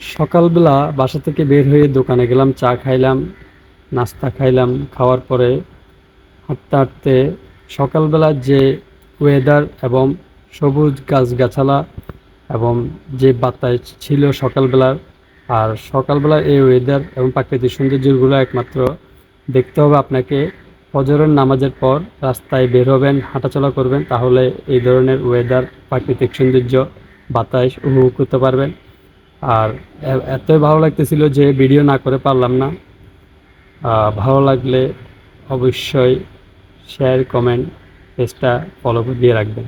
সকালবেলা বাসা থেকে বের হয়ে দোকানে গেলাম, চা খাইলাম, নাস্তা খাইলাম। খাওয়ার পরে হাঁটতে হাঁটতে সকালবেলার যে ওয়েদার এবং সবুজ গাছগাছালা এবং যে বাতাস ছিল সকালবেলার, আর সকালবেলার এই ওয়েদার এবং প্রাকৃতিক সৌন্দর্যগুলো একমাত্র দেখতে হবে আপনাকে ফজরের নামাজের পর। রাস্তায় বের হবেন, হাঁটাচলা করবেন, তাহলে এই ধরনের ওয়েদার, প্রাকৃতিক সৌন্দর্য, বাতাস উপভোগ করতে পারবেন। আর এতই ভালো লাগতেছিল যে ভিডিও না করে পারলাম না। ভালো লাগলে অবশ্যই শেয়ার, কমেন্ট, পেজটা ফলো করে দিয়ে রাখবেন।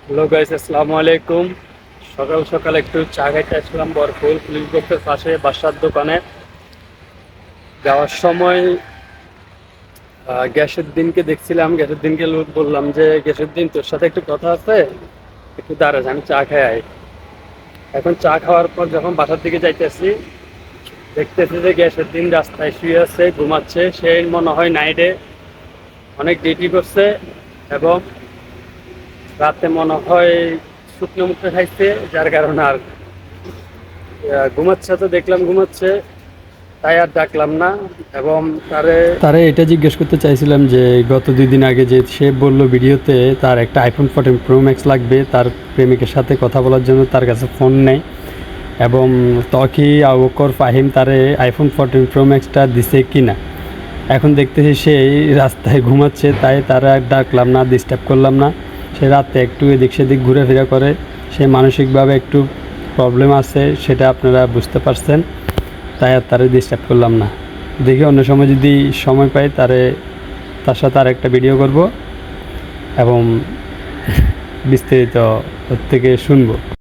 হ্যালো গাইস, আসসালামু আলাইকুম। সকাল সকাল একটু চা খাইতে আসলাম বরফুল পুলিশ বক্সের পাশে বাসার দোকানে। যাওয়ার সময় গ্যাসের দিনকে দেখছিলাম, গ্যাসের দিনকে লোক বললাম যে গ্যাসের দিন তোর সাথে একটু কথা আছে, একটু দাঁড়া, আমি চা খাই আই। এখন চা খাওয়ার পর যখন বাসার দিকে যাইতেছি, দেখতেছি যে গ্যাসের দিন রাস্তায় শুয়ে আছে, ঘুমাচ্ছে। সে মনে হয় নাইটে অনেক ডিউটি করছে এবং রাতে মনে হয় শুকনো মুখে খাইছে, যার কারণে আর ঘুমাচ্ছে। তো দেখলাম ঘুমাচ্ছে, তাই আর ডাকলাম না। এবং তারে এটা জিজ্ঞেস করতে চাইছিলাম যে গত 2 দিন আগে যে সে বলল ভিডিওতে তার একটা আইফোন 14 প্রো ম্যাক্স লাগবে তার প্রেমিকের সাথে কথা বলার জন্য, তার কাছে ফোন নেই। এবং তকি আবু বকর ফাহিম তারে আইফোন 14 প্রো ম্যাক্সটা দিছে কিনা। এখন দেখতেছি সেই রাস্তায় ঘুমাচ্ছে, তাই তারা আর ডাকলাম না, ডিস্টার্ব করলাম না। সে রাতে একটু এদিক সেদিক ঘুরেফেরা করে, সে মানসিকভাবে একটু প্রবলেম আছে, সেটা আপনারা বুঝতে পারছেন। তাই আর তারে ডিস্টার্ব করলাম না। দেখি অন্য সময় যদি সময় পাই তার সাথে আর একটা ভিডিও করব এবং বিস্তারিত ওর থেকে শুনবো।